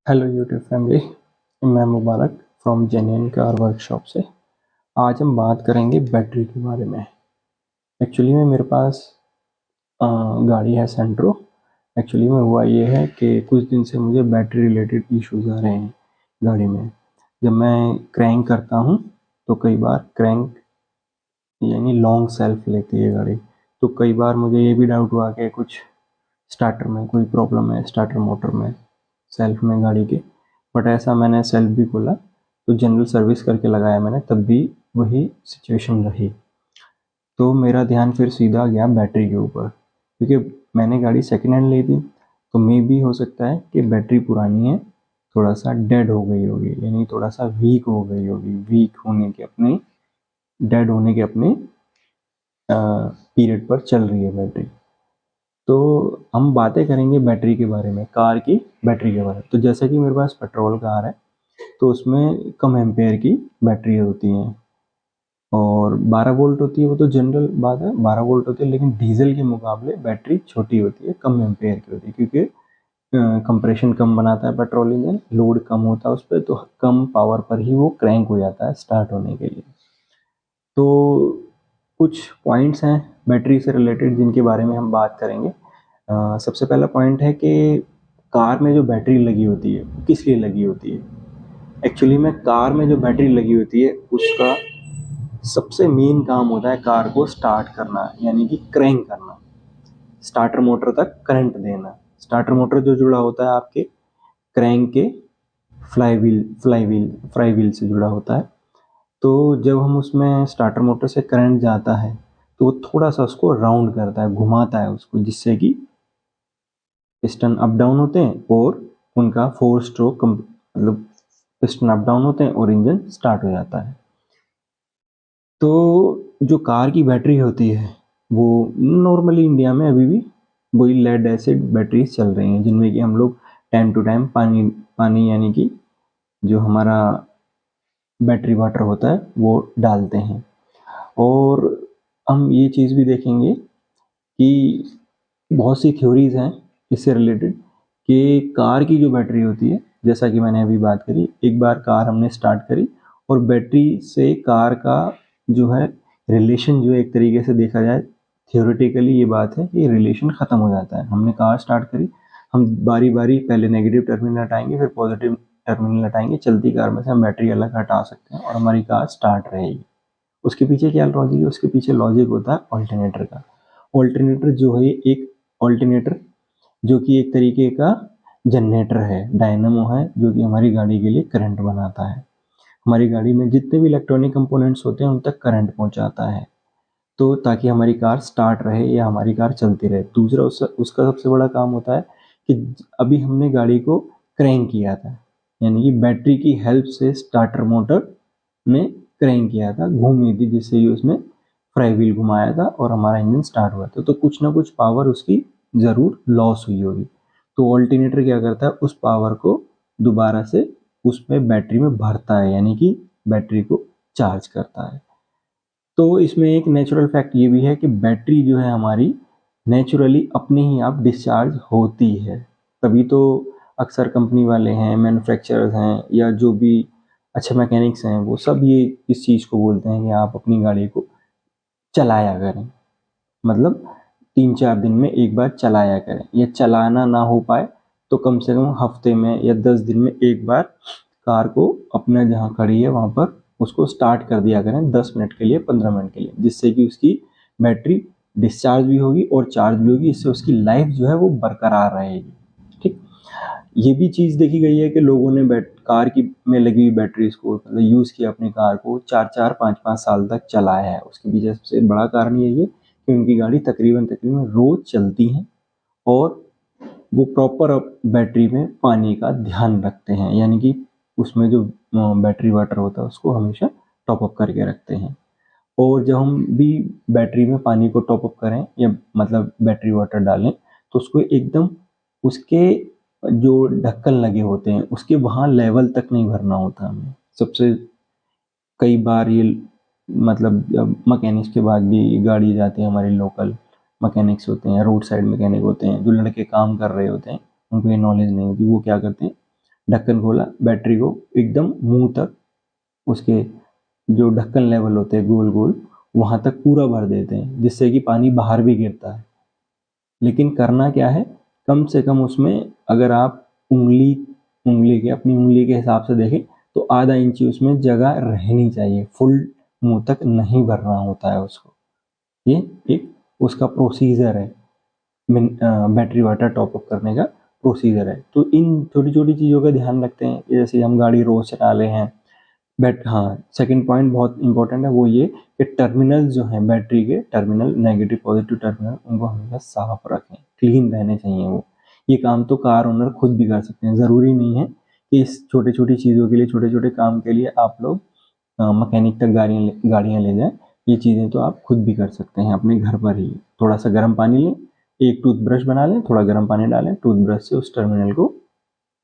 Hello YouTube family. मैं मुबारक from genuine car workshop से। आज हम बात करेंगे बैटरी के बारे में। एक्चुअली में मेरे पास गाड़ी है सेंट्रो। एक्चुअली में हुआ ये है कि कुछ दिन से मुझे बैटरी रिलेटेड इश्यूज आ रहे हैं गाड़ी में। जब मैं क्रैंक करता हूँ तो कई बार क्रैंक यानी लॉन्ग सेल्फ लेती है गाड़ी, तो कई बार मुझे ये भी डाउट हुआ कि कुछ स्टार्टर में कोई प्रॉब्लम है, स्टार्टर मोटर में, सेल्फ में गाड़ी के। बट ऐसा मैंने सेल्फ भी खोला तो जनरल सर्विस करके लगाया मैंने, तब भी वही सिचुएशन रही। तो मेरा ध्यान फिर सीधा गया बैटरी के ऊपर, क्योंकि मैंने गाड़ी सेकेंड हैंड ली थी, तो मे भी हो सकता है कि बैटरी पुरानी है, थोड़ा सा डेड हो गई होगी, यानी थोड़ा सा वीक हो गई होगी, वीक होने के अपने, डेड होने के अपने पीरियड पर चल रही है बैटरी। तो हम बातें करेंगे बैटरी के बारे में, कार की बैटरी के बारे में। तो जैसे कि मेरे पास पेट्रोल कार है तो उसमें कम एम्पेयर की बैटरी होती हैं और 12 वोल्ट होती है, वो तो जनरल बात है, 12 वोल्ट होती है। लेकिन डीजल के मुकाबले बैटरी छोटी होती है, कम एम्पेयर की होती है, क्योंकि कंप्रेशन कम बनाता है पेट्रोल इंजन, लोड कम होता है उस पर, तो कम पावर पर ही वो क्रैंक हो जाता है स्टार्ट होने के लिए। तो कुछ पॉइंट्स हैं बैटरी से रिलेटेड जिनके बारे में हम बात करेंगे। सबसे पहला पॉइंट है कि कार में जो बैटरी लगी होती है वो किस लिए लगी होती है। एक्चुअली में कार में जो बैटरी लगी होती है उसका सबसे मेन काम होता है कार को स्टार्ट करना, यानी कि क्रैंक करना, स्टार्टर मोटर तक करंट देना। स्टार्टर मोटर जो जुड़ा होता है आपके क्रैंक के फ्लाई व्हील से जुड़ा होता है। तो जब हम उसमें स्टार्टर मोटर से करंट जाता है तो वो थोड़ा सा उसको राउंड करता है, घुमाता है उसको, जिससे कि पिस्टन अप डाउन होते हैं और उनका 4 स्ट्रोक मतलब पिस्टन अप डाउन होते हैं और इंजन स्टार्ट हो जाता है। तो जो कार की बैटरी होती है वो नॉर्मली इंडिया में अभी भी वही लेड एसिड बैटरीज चल रही हैं, जिनमें कि हम लोग टाइम टू टाइम पानी पानी यानी कि जो हमारा बैटरी वाटर होता है वो डालते हैं। और हम ये चीज़ भी देखेंगे कि बहुत सी थ्योरीज हैं इससे रिलेटेड कि कार की जो बैटरी होती है, जैसा कि मैंने अभी बात करी, एक बार कार हमने स्टार्ट करी और बैटरी से कार का जो है रिलेशन, जो एक तरीके से देखा जाए थियोरेटिकली ये बात है कि रिलेशन ख़त्म हो जाता है। हमने कार स्टार्ट करी, हम बारी बारी पहले नेगेटिव टर्मिनल हटाएंगे फिर पॉजिटिव टर्मिनल हटाएंगे, चलती कार में से हम बैटरी अलग हटा सकते हैं और हमारी कार स्टार्ट रहेगी। उसके पीछे क्या लॉजिक है? उसके पीछे लॉजिक होता है ऑल्टरनेटर का। ऑल्टरनेटर जो है एक ऑल्टरनेटर जो कि एक तरीके का जनरेटर है, डायनामो है, जो कि हमारी गाड़ी के लिए करंट बनाता है। हमारी गाड़ी में जितने भी इलेक्ट्रॉनिक कंपोनेंट्स होते हैं उन तक करंट पहुंचाता है, तो ताकि हमारी कार स्टार्ट रहे या हमारी कार चलती रहे। दूसरा उसका सबसे बड़ा काम होता है कि अभी हमने गाड़ी को क्रैंक किया था, यानी कि बैटरी की हेल्प से स्टार्टर मोटर ने क्रैंक किया था, घूमी थी, जिससे कि उसने फ्लाई व्हील घुमाया था और हमारा इंजन स्टार्ट हुआ था। तो कुछ ना कुछ पावर उसकी ज़रूर लॉस हुई होगी। तो ऑल्टरनेटर क्या करता है, उस पावर को दोबारा से उसमें बैटरी में भरता है, यानी कि बैटरी को चार्ज करता है। तो इसमें एक नेचुरल फैक्ट ये भी है कि बैटरी जो है हमारी नेचुरली अपने ही आप डिस्चार्ज होती है। तभी तो अक्सर कंपनी वाले हैं, मैन्युफैक्चरर्स हैं, या जो भी अच्छे मैकेनिक्स हैं, वो सब ये इस चीज़ को बोलते हैं कि आप अपनी गाड़ी को चलाया करें, मतलब 3-4 दिन में एक बार चलाया करें। या चलाना ना हो पाए तो कम से कम हफ्ते में या 10 दिन में एक बार कार को अपना जहाँ खड़ी है वहाँ पर उसको स्टार्ट कर दिया करें, 10 मिनट के लिए, 15 मिनट के लिए, जिससे कि उसकी बैटरी डिस्चार्ज भी होगी और चार्ज भी होगी। इससे उसकी लाइफ जो है वो बरकरार रहेगी। ठीक, ये भी चीज़ देखी गई है कि लोगों ने कार की में लगी हुई बैटरीज को मतलब यूज़ किया, अपनी कार को 4-4, 5-5 साल तक चलाया है। उसके पीछे सबसे बड़ा कारण यही है कि उनकी गाड़ी तकरीबन तकरीबन रोज चलती हैं और वो प्रॉपर बैटरी में पानी का ध्यान रखते हैं, यानी कि उसमें जो बैटरी वाटर होता है उसको हमेशा टॉप अप करके रखते हैं। और जब हम भी बैटरी में पानी को टॉप अप करें या मतलब बैटरी वाटर डालें, तो उसको एकदम उसके जो ढक्कन लगे होते हैं उसके वहाँ लेवल तक नहीं भरना होता हमें। सबसे कई बार ये मतलब मैकेनिक्स के बाद भी गाड़ी जाती है, हमारे लोकल मैकेनिक्स होते हैं, रोड साइड मैकेनिक होते हैं, जो लड़के काम कर रहे होते हैं, उनको ये नॉलेज नहीं होती। वो क्या करते हैं, ढक्कन खोला, बैटरी को एकदम मुंह तक, उसके जो ढक्कन लेवल होते हैं गोल गोल वहां तक पूरा भर देते हैं, जिससे कि पानी बाहर भी गिरता है। लेकिन करना क्या है, कम से कम उसमें अगर आप अपनी उंगली के हिसाब से देखें तो आधा इंची उसमें जगह रहनी चाहिए, फुल मुंह तक नहीं भरना होता है उसको। ये एक उसका प्रोसीजर है, बैटरी वाटर टॉपअप करने का प्रोसीजर है। तो इन छोटी छोटी चीज़ों का ध्यान रखते हैं, जैसे हम गाड़ी रोज चला रहे हैं। हाँ, सेकंड पॉइंट बहुत इंपॉर्टेंट है, वो ये कि टर्मिनल जो हैं बैटरी के, टर्मिनल नेगेटिव पॉजिटिव टर्मिनल, उनको हमेशा साफ रखें, क्लीन रहने चाहिए वो। ये काम तो कार ओनर खुद भी कर सकते हैं, ज़रूरी नहीं है कि इस छोटे छोटी चीज़ों के लिए, छोटे छोटे काम के लिए आप लोग मैकेनिक तक गाड़ियाँ ले जाएं। ये चीज़ें तो आप खुद भी कर सकते हैं अपने घर पर ही। थोड़ा सा गर्म पानी लें, एक टूथब्रश बना लें, थोड़ा गर्म पानी डालें, टूथब्रश से उस टर्मिनल को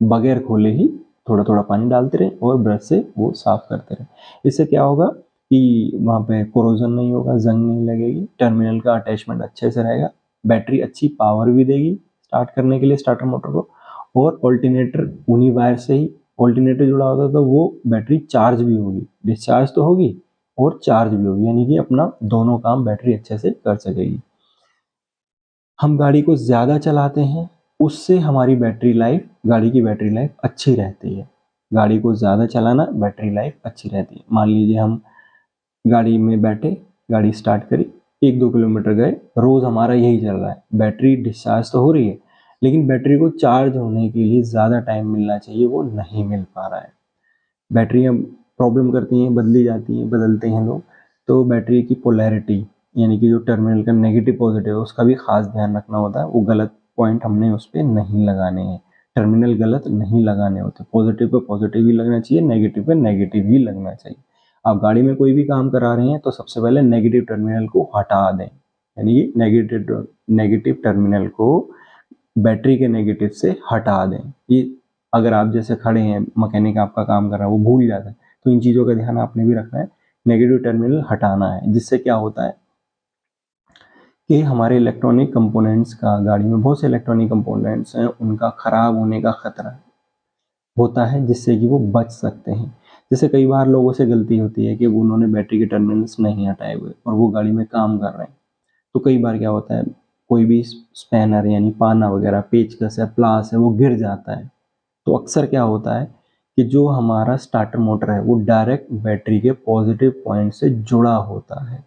बगैर खोले ही थोड़ा थोड़ा पानी डालते रहें और ब्रश से वो साफ करते रहें। इससे क्या होगा कि वहाँ पे कोरोजन नहीं होगा, जंग नहीं लगेगी, टर्मिनल का अटैचमेंट अच्छे से रहेगा, बैटरी अच्छी पावर भी देगी स्टार्ट करने के लिए स्टार्टर मोटर को। और ऑल्टरनेटर उन्हीं वायर से ही ऑल्टरनेटर जुड़ा होता है, तो वो बैटरी चार्ज भी होगी, डिस्चार्ज तो होगी और चार्ज भी होगी, यानी कि अपना दोनों काम बैटरी अच्छे से कर सकेगी। हम गाड़ी को ज़्यादा चलाते हैं, उससे हमारी गाड़ी की बैटरी लाइफ अच्छी रहती है। गाड़ी को ज़्यादा चलाना, बैटरी लाइफ अच्छी रहती है। मान लीजिए हम गाड़ी में बैठे, गाड़ी स्टार्ट करी, 1-2 किलोमीटर गए, रोज़ हमारा यही चल रहा है, बैटरी डिस्चार्ज तो हो रही है, लेकिन बैटरी को चार्ज होने के लिए ज़्यादा टाइम मिलना चाहिए, वो नहीं मिल पा रहा है। बैटरियाँ प्रॉब्लम करती हैं, बदली जाती हैं, बदलते हैं लोग। तो बैटरी की पोलैरिटी, यानी कि जो टर्मिनल का नेगेटिव पॉजिटिव है, उसका भी खास ध्यान रखना होता है। वो गलत पॉइंट हमने उस पर नहीं लगाने हैं, टर्मिनल गलत नहीं लगाने होते। पॉजिटिव पे पॉजिटिव ही लगना चाहिए, नेगेटिव पे नेगेटिव ही लगना चाहिए। आप गाड़ी में कोई भी काम करा रहे हैं तो सबसे पहले नेगेटिव टर्मिनल को हटा दें, यानी कि नेगेटिव टर्मिनल को बैटरी के नेगेटिव से हटा दें। ये अगर आप जैसे खड़े हैं, मैकेनिक आपका काम कर रहा है, वो भूल जाता है, तो इन चीज़ों का ध्यान आपने भी रखना है, नेगेटिव टर्मिनल हटाना है। जिससे क्या होता है कि हमारे इलेक्ट्रॉनिक कंपोनेंट्स का, गाड़ी में बहुत से इलेक्ट्रॉनिक कंपोनेंट्स हैं, उनका ख़राब होने का ख़तरा होता है, जिससे कि वो बच सकते हैं। जैसे कई बार लोगों से गलती होती है कि उन्होंने बैटरी के टर्मिनल्स नहीं हटाए हुए और वो गाड़ी में काम कर रहे हैं, तो कई बार क्या होता है, कोई भी स्पैनर यानी पाना वगैरह, पेचकस है, प्लास है, वो गिर जाता है। तो अक्सर क्या होता है कि जो हमारा स्टार्टर मोटर है, वो डायरेक्ट बैटरी के पॉजिटिव पॉइंट से जुड़ा होता है,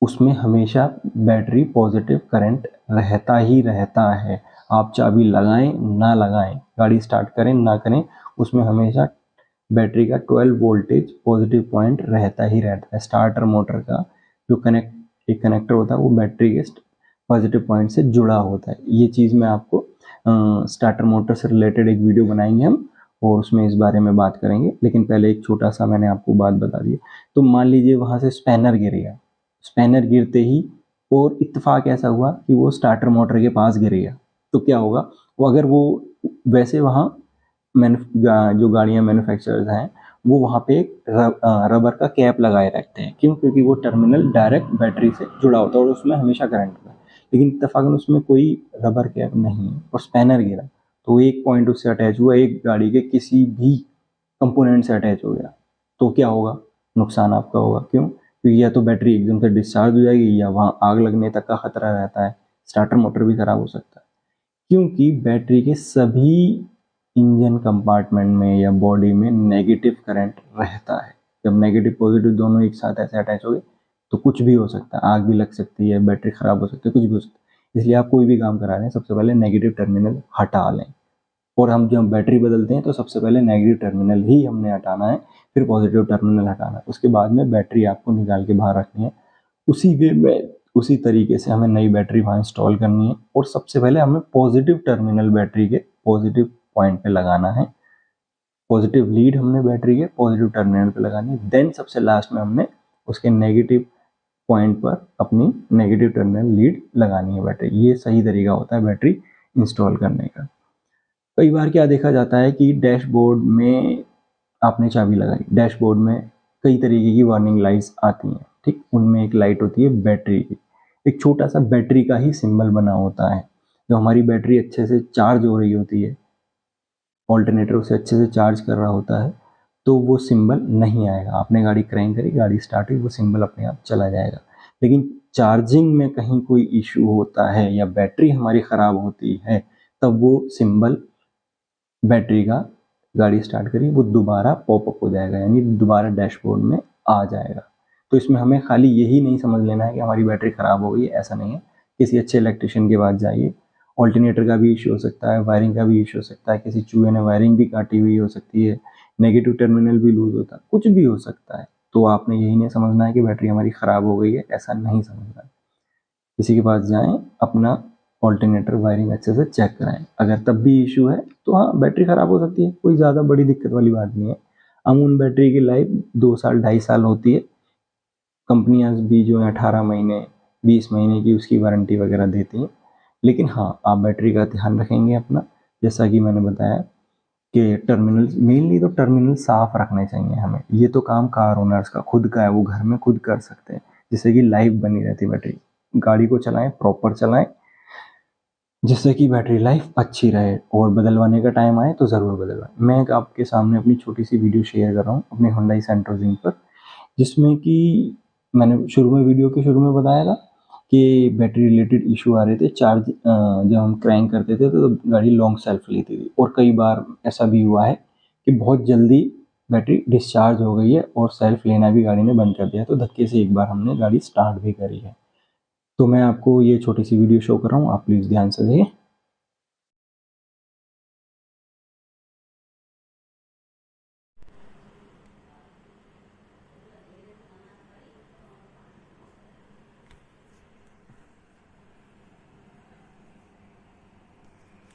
उसमें हमेशा बैटरी पॉजिटिव करंट रहता ही रहता है। आप चाबी लगाएं ना लगाएं, गाड़ी स्टार्ट करें ना करें, उसमें हमेशा बैटरी का 12 वोल्टेज पॉजिटिव पॉइंट रहता ही रहता है। स्टार्टर मोटर का जो एक कनेक्टर होता है, वो बैटरी के पॉजिटिव पॉइंट से जुड़ा होता है। ये चीज़ मैं आपको स्टार्टर मोटर से रिलेटेड एक वीडियो बनाएंगे हम, और उसमें इस बारे में बात करेंगे। लेकिन पहले एक छोटा सा मैंने आपको बात बता दी। तो मान लीजिए वहाँ से स्पैनर गिर गया, स्पैनर गिरते ही और इत्तेफाक ऐसा हुआ कि वो स्टार्टर मोटर के पास गिर गया, तो क्या होगा, वो अगर वो वैसे वहाँ जो गाड़ियाँ मैन्युफैक्चरर्स हैं, वो वहाँ पे एक रबर का कैप लगाए रखते हैं। क्यों? क्योंकि वो टर्मिनल डायरेक्ट बैटरी से जुड़ा होता है और उसमें हमेशा करंट होता है। लेकिन इत्तेफाकन उसमें कोई रबर कैप नहीं है और स्पैनर गिरा, तो एक पॉइंट उससे अटैच हुआ, एक गाड़ी के किसी भी कंपोनेंट से अटैच हो गया, तो क्या होगा, नुकसान आपका होगा। क्यों? क्योंकि या तो बैटरी एकदम से डिस्चार्ज हो जाएगी, या वहाँ आग लगने तक का खतरा रहता है, स्टार्टर मोटर भी खराब हो सकता है। क्योंकि बैटरी के सभी इंजन कंपार्टमेंट में या बॉडी में नेगेटिव करंट रहता है। जब नेगेटिव पॉजिटिव दोनों एक साथ ऐसे अटैच हो गए, तो कुछ भी हो सकता है, आग भी लग सकती है, बैटरी खराब हो सकती है, कुछ भी हो सकता है। इसलिए आप कोई भी काम करा रहे हैं, सबसे पहले नेगेटिव टर्मिनल हटा लें। और हम जब बैटरी बदलते हैं तो सबसे पहले नेगेटिव टर्मिनल ही हमने हटाना है, फिर पॉजिटिव टर्मिनल हटाना है, उसके बाद में बैटरी आपको निकाल के बाहर रखनी है। उसी वे में, उसी तरीके से हमें नई बैटरी वहाँ इंस्टॉल करनी है। और सबसे पहले हमें पॉजिटिव टर्मिनल बैटरी के पॉजिटिव पॉइंट पे लगाना है, पॉजिटिव लीड हमने बैटरी के पॉजिटिव टर्मिनल पे लगानी है। देन सबसे लास्ट में हमने उसके नेगेटिव पॉइंट पर अपनी नेगेटिव टर्मिनल लीड लगानी है बैटरी। ये सही तरीका होता है बैटरी इंस्टॉल करने का। कई बार क्या देखा जाता है कि डैशबोर्ड में आपने चाबी लगाई, डैशबोर्ड में कई तरीके की वार्निंग लाइट्स आती हैं, ठीक, उनमें एक लाइट होती है बैटरी की, एक छोटा सा बैटरी का ही सिंबल बना होता है। जब हमारी बैटरी अच्छे से चार्ज हो रही होती है ऑल्टरनेटर उसे अच्छे से चार्ज कर रहा होता है तो वो सिंबल नहीं आएगा। आपने गाड़ी क्रैंक करी, गाड़ी स्टार्ट हुई, वो सिंबल अपने आप चला जाएगा। लेकिन चार्जिंग में कहीं कोई इशू होता है या बैटरी हमारी ख़राब होती है तब वो सिंबल बैटरी का, गाड़ी स्टार्ट करी, वो दोबारा पॉपअप हो जाएगा, यानी दोबारा डैशबोर्ड में आ जाएगा। तो इसमें हमें खाली यही नहीं समझ लेना है कि हमारी बैटरी ख़राब हो गई है, ऐसा नहीं है। किसी अच्छे इलेक्ट्रिशियन के पास जाइए। ऑल्टरनेटर का भी इशू हो सकता है, वायरिंग का भी इशू हो सकता है, किसी चूहे ने वायरिंग भी काटी हुई हो सकती है, नेगेटिव टर्मिनल भी लूज होता है, कुछ भी हो सकता है। तो आपने यही नहीं समझना है कि बैटरी हमारी ख़राब हो गई है, ऐसा नहीं समझना है। किसी के पास जाएं, अपना ऑल्टरनेटर वायरिंग अच्छे से चेक कराएं। अगर तब भी इशू है तो हाँ, बैटरी ख़राब हो सकती है, कोई ज़्यादा बड़ी दिक्कत वाली बात नहीं है। अमून बैटरी की लाइफ 2 साल 2.5 साल होती है। कंपनियां भी जो है 18 महीने 20 महीने की उसकी वारंटी वगैरह देती हैं। लेकिन हाँ, आप बैटरी का ध्यान रखेंगे अपना, जैसा कि मैंने बताया कि टर्मिनल, मेनली तो टर्मिनल साफ रखने चाहिए हमें। ये तो काम कार ओनर्स का खुद का है, वो घर में खुद कर सकते हैं, जिससे कि लाइफ बनी रहती है बैटरी। गाड़ी को चलाएं, प्रॉपर चलाएं, जिससे कि बैटरी लाइफ अच्छी रहे, और बदलवाने का टाइम आए तो ज़रूर बदलवाएं। मैं आपके सामने अपनी छोटी सी वीडियो शेयर कर रहा हूँ अपने Hyundai सेंट्रोजिंग पर, जिसमें कि मैंने शुरू में, वीडियो के शुरू में बताया था कि बैटरी रिलेटेड इशू आ रहे थे। चार्ज जब हम क्रैंक करते थे तो गाड़ी लॉन्ग सेल्फ लेती थी, और कई बार ऐसा भी हुआ है कि बहुत जल्दी बैटरी डिस्चार्ज हो गई है और सेल्फ लेना भी गाड़ी ने बंद कर दिया, तो धक्के से एक बार हमने गाड़ी स्टार्ट भी करी है। तो मैं आपको ये छोटी सी वीडियो शो कर रहा हूँ, आप प्लीज़ ध्यान से देखिए।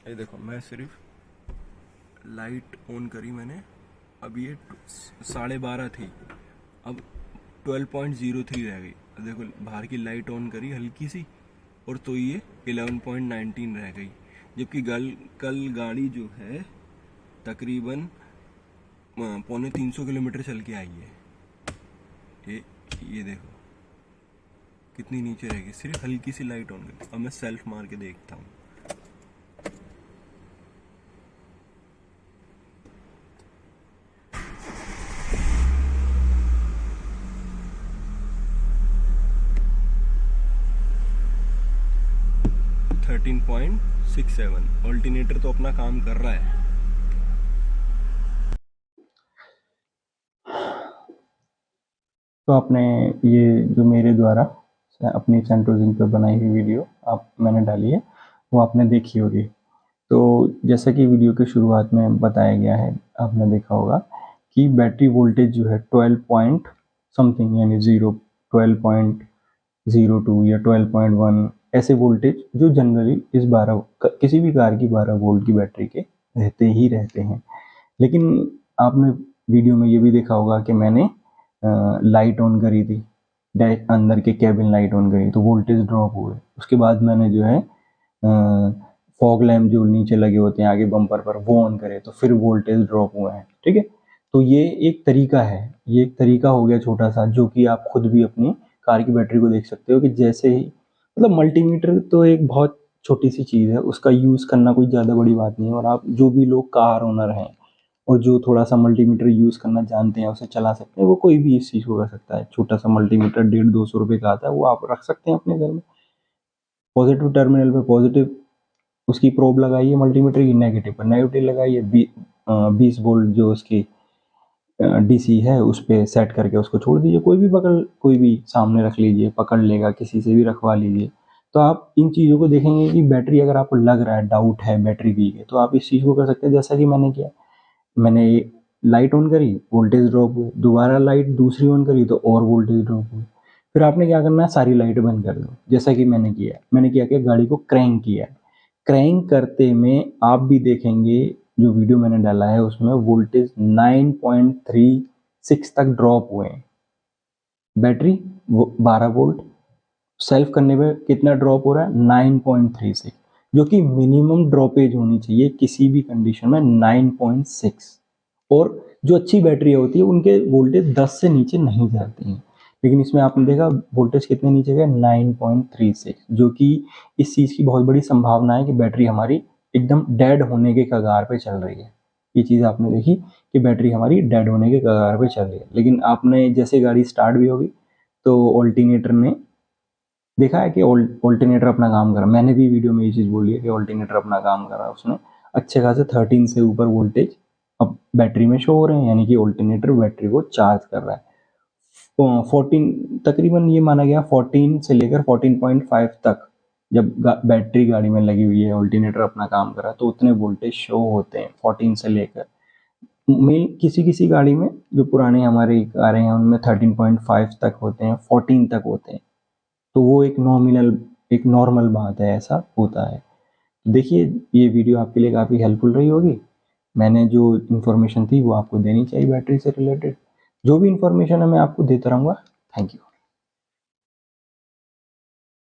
ये देखो, मैं सिर्फ लाइट ऑन करी मैंने, अब ये 12:30 थी, अब 12.03 रह गई। देखो, बाहर की लाइट ऑन करी हल्की सी, और तो ये 11.19 रह गई। जबकि कल गाड़ी जो है तकरीबन 250 किलोमीटर चल के आई है। ये देखो कितनी नीचे रह गई, सिर्फ हल्की सी लाइट ऑन करी। अब मैं सेल्फ मार के देखता हूँ। .67 ऑल्टरनेटर तो अपना काम कर रहा है। तो आपने ये जो मेरे द्वारा अपनी सेंट्रोजिंग पर बनाई हुई वीडियो मैंने डाली है, वो आपने देखी होगी। तो जैसा कि वीडियो के शुरुआत में बताया गया है, आपने देखा होगा कि बैटरी वोल्टेज जो है 12 पॉइंट समथिंग, यानी 12.02 या 12.1 ऐसे वोल्टेज जो जनरली इस 12 किसी भी कार की 12 वोल्ट की बैटरी के रहते ही रहते हैं। लेकिन आपने वीडियो में ये भी देखा होगा कि मैंने लाइट ऑन करी थी, अंदर के केबिन लाइट ऑन करी तो वोल्टेज ड्रॉप हुए। उसके बाद मैंने जो है फॉग लैम्प जो नीचे लगे होते हैं आगे बम्पर पर, वो ऑन करे तो फिर वोल्टेज ड्रॉप हुए हैं। ठीक है, तो ये एक तरीका है, ये एक तरीका हो गया छोटा सा, जो कि आप खुद भी अपनी कार की बैटरी को देख सकते हो कि जैसे ही, मतलब मल्टीमीटर तो एक बहुत छोटी सी चीज़ है, उसका यूज़ करना कोई ज़्यादा बड़ी बात नहीं है। और आप जो भी लोग कार ओनर हैं और जो थोड़ा सा मल्टीमीटर यूज़ करना जानते हैं, उसे चला सकते हैं, वो कोई भी इस चीज़ को कर सकता है। छोटा सा मल्टीमीटर 150-200 रुपये का आता है, वो आप रख सकते हैं अपने घर में। पॉजिटिव टर्मिनल पे पॉजिटिव उसकी प्रोब लगाइए, मल्टीमीटर की नेगेटिव पर नेगेटिव लगाइए, 20 वोल्ट जो उसकी डीसी है उस पर सेट करके उसको छोड़ दीजिए। कोई भी सामने रख लीजिए, पकड़ लेगा, किसी से भी रखवा लीजिए। तो आप इन चीज़ों को देखेंगे कि बैटरी, अगर आपको लग रहा है, डाउट है बैटरी वीक है, तो आप इस चीज़ को कर सकते हैं जैसा कि मैंने किया। मैंने लाइट ऑन करी, वोल्टेज ड्रॉप हुई, दोबारा लाइट दूसरी ऑन करी तो और वोल्टेज ड्रॉप हुई। फिर आपने क्या करना है, सारी लाइट बंद कर दो, जैसा कि मैंने किया कि गाड़ी को क्रैंक किया। क्रैंक करते में आप भी देखेंगे, जो वीडियो मैंने डाला है उसमें वोल्टेज 9.36 तक ड्रॉप हुए हैं। बैटरी 12 वोल्ट, सेल्फ करने पे कितना ड्रॉप हो रहा है, 9.36, जो कि मिनिमम ड्रॉपेज होनी चाहिए किसी भी कंडीशन में 9.6। और जो अच्छी बैटरी होती है उनके वोल्टेज 10 से नीचे नहीं जाती हैं, लेकिन इसमें आपने देखा वोल्टेज कितने नीचे गए, 9.36, जो कि इस चीज़ की बहुत बड़ी संभावना है कि बैटरी हमारी एकदम डेड होने के कगार पे चल रही है। ये चीज़ आपने देखी कि बैटरी हमारी डेड होने के कगार पे चल रही है। लेकिन आपने जैसे गाड़ी स्टार्ट भी होगी तो ऑल्टरनेटर ने देखा है कि ऑल्टरनेटर अपना काम कर रहा है। मैंने भी वीडियो में ये चीज़ बोली है कि ऑल्टरनेटर अपना काम कर रहा है, उसने अच्छे खासे 13 से ऊपर वोल्टेज अब बैटरी में शो हो रहे हैं, यानी कि ऑल्टरनेटर बैटरी को चार्ज कर रहा है। 14 तकरीबन ये माना गया 14 से लेकर 14.5 तक जब बैटरी गाड़ी में लगी हुई है, ऑल्टरनेटर अपना काम कर रहा है, तो उतने वोल्टेज शो होते हैं 14 से लेकर। में किसी किसी गाड़ी में जो पुराने हमारे कारें हैं उनमें 13.5 तक होते हैं, 14 तक होते हैं। तो वो एक नॉर्मल बात है, ऐसा होता है। देखिए ये वीडियो आपके लिए काफ़ी हेल्पफुल रही होगी। मैंने जो इन्फॉर्मेशन थी वो आपको देनी चाहिए बैटरी से रिलेटेड। जो भी इन्फॉर्मेशन है मैं आपको देता रहूँगा। Thank you.